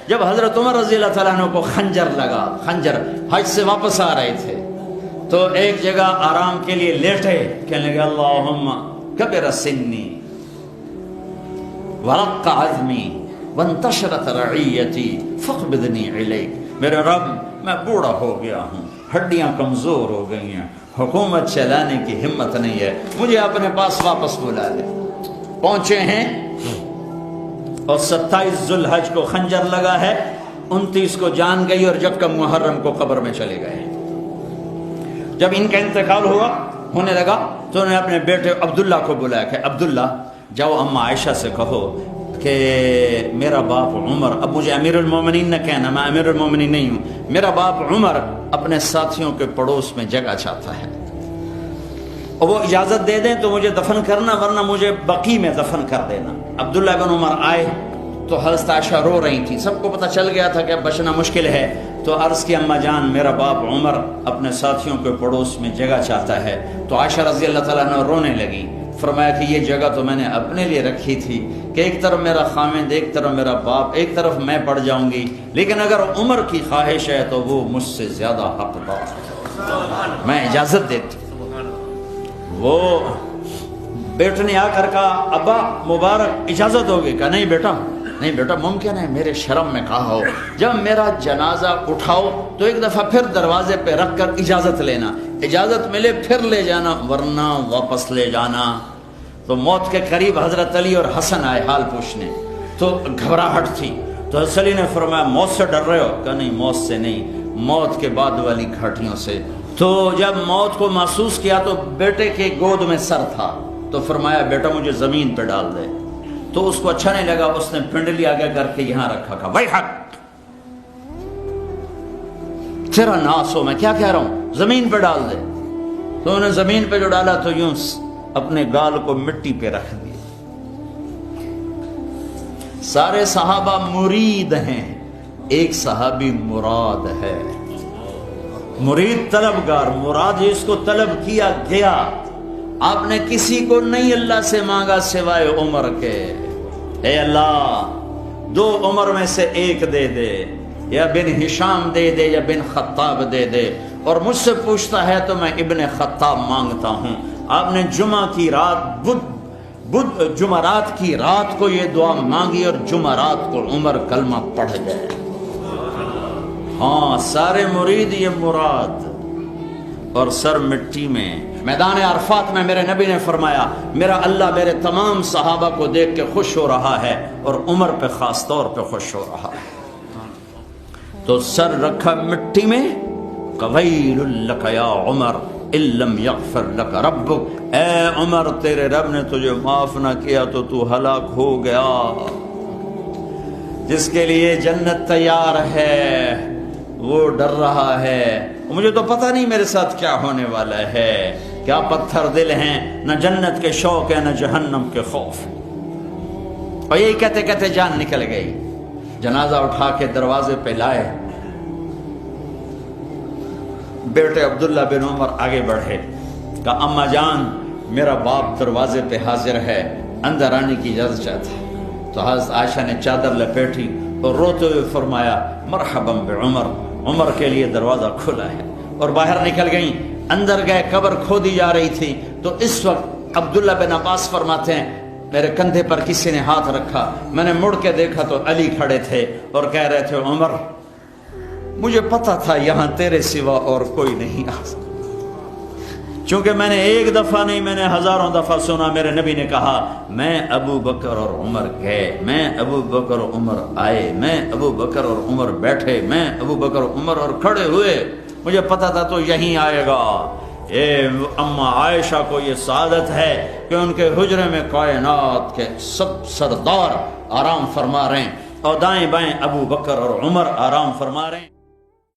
جب حضرت عمر رضی اللہ تعالیٰ عنہ کو خنجر لگا، خنجر حج سے واپس آ رہے تھے تو ایک جگہ آرام کے لیے لیٹے، کہنے لگے اللہم کبر سنی ورق عظمی وانتشرت رعیتی فاقبضنی الیک، میرے رب میں بوڑھا ہو گیا ہوں، ہڈیاں کمزور ہو گئی ہیں، حکومت چلانے کی ہمت نہیں ہے، مجھے اپنے پاس واپس بلا لے۔ پہنچے ہیں اور 27 ذوالحج کو خنجر لگا ہے، 29 کو جان گئی اور جب کا محرم کو قبر میں چلے گئے۔ جب ان کا انتقال ہونے لگا تو انہوں نے اپنے بیٹے عبداللہ کو بلایا کہ عبداللہ جاؤ اماں عائشہ سے کہو کہ میرا باپ عمر، اب مجھے امیر المومنین نہ کہنا، میں امیر المومنین نہیں ہوں، میرا باپ عمر اپنے ساتھیوں کے پڑوس میں جگہ چاہتا ہے، اور وہ اجازت دے دیں تو مجھے دفن کرنا، ورنہ مجھے بقی میں دفن کر دینا۔ عبداللہ بن عمر آئے تو حضرت عائشہ رو رہی تھی، سب کو پتہ چل گیا تھا کہ اب بچنا مشکل ہے، تو عرض کی اماں جان میرا باپ عمر اپنے ساتھیوں کے پڑوس میں جگہ چاہتا ہے، تو عائشہ رضی اللہ تعالیٰ عنہ رونے لگی، فرمایا کہ یہ جگہ تو میں نے اپنے لیے رکھی تھی کہ ایک طرف میرا خامند، ایک طرف میرا باپ، ایک طرف میں پڑ جاؤں گی، لیکن اگر عمر کی خواہش ہے تو وہ مجھ سے زیادہ حقدار ہے، میں اجازت دیتی۔ وہ بیٹے نے آ کر کہا ابا مبارک اجازت ہوگی؟ کہا نہیں بیٹا ممکن ہے میرے شرم میں کہا ہو، جب میرا جنازہ اٹھاؤ تو ایک دفعہ پھر دروازے پہ رکھ کر اجازت لینا، اجازت ملے پھر لے جانا ورنہ واپس لے جانا۔ تو موت کے قریب حضرت علی اور حسن آئے حال پوچھنے، تو گھبراہٹ تھی، تو حضرت علی نے فرمایا موت سے ڈر رہے ہو؟ کہا نہیں موت سے نہیں، موت کے بعد والی گھاٹیوں سے۔ تو جب موت کو محسوس کیا تو بیٹے کے گود میں سر تھا، تو فرمایا بیٹا مجھے زمین پہ ڈال دے، تو اس کو اچھا نہیں لگا، اس نے پنڈلی آگے کر کے یہاں رکھا، کہا بھائی حق تیرا ناس ہو، میں کیا کہہ رہا ہوں، زمین پہ ڈال دے۔ تو انہوں نے زمین پہ جو ڈالا تو یوں اپنے گال کو مٹی پہ رکھ دیا۔ سارے صحابہ مرید ہیں، ایک صحابی مراد ہے، مرید طلبگار، مراد جس کو طلب کیا گیا۔ آپ نے کسی کو نہیں اللہ سے مانگا سوائے عمر کے، اے اللہ 2 عمر میں سے ایک دے دے، یا بن ہشام دے دے یا بن خطاب دے دے، اور مجھ سے پوچھتا ہے تو میں ابن خطاب مانگتا ہوں۔ آپ نے جمعہ کی رات جمعرات کی رات کو یہ دعا مانگی اور جمعرات کو عمر کلمہ پڑھ گئے۔ ہاں سارے مرید یہ مراد، اور سر مٹی میں۔ میدان عرفات میں میرے نبی نے فرمایا میرا اللہ میرے تمام صحابہ کو دیکھ کے خوش ہو رہا ہے اور عمر پہ خاص طور پہ خوش ہو رہا ہے۔ تو سر رکھا مٹی میں، قویل لک یا عمر ان لم یغفر لک ربک، اے عمر تیرے رب نے تجھے معاف نہ کیا تو ہلاک ہو گیا۔ جس کے لیے جنت تیار ہے وہ ڈر رہا ہے، مجھے تو پتہ نہیں میرے ساتھ کیا ہونے والا ہے، کیا پتھر دل ہیں، نہ جنت کے شوق ہے نہ جہنم کے خوف۔ اور یہی کہتے کہتے جان نکل گئی۔ جنازہ اٹھا کے دروازے پہ لائے، بیٹے عبداللہ بن عمر آگے بڑھے، کہا اماں جان میرا باپ دروازے پہ حاضر ہے، اندر آنے کی اجازت چاہتا ہے۔ تو حضرت عائشہ نے چادر لپیٹی اور روتے ہوئے فرمایا مرحبا بعمر، عمر کے لیے دروازہ کھلا ہے، اور باہر نکل گئیں۔ اندر گئے، قبر کھودی جا رہی تھی، تو اس وقت عبداللہ بن عباس فرماتے ہیں میرے کندھے پر کسی نے ہاتھ رکھا، میں نے مڑ کے دیکھا تو علی کھڑے تھے اور کہہ رہے تھے عمر مجھے پتا تھا یہاں تیرے سوا اور کوئی نہیں آ سکتا، چونکہ میں نے ایک دفعہ نہیں میں نے ہزاروں دفعہ سنا میرے نبی نے کہا میں ابو بکر اور عمر گئے، میں ابو بکر اور عمر آئے، میں ابو بکر اور عمر بیٹھے، میں ابو بکر اور عمر اور کھڑے ہوئے، مجھے پتا تھا تو یہیں آئے گا۔ اے اماں عائشہ کو یہ سعادت ہے کہ ان کے حجرے میں کائنات کے سب سردار آرام فرما رہے ہیں، اور دائیں بائیں ابو بکر اور عمر آرام فرما رہے ہیں۔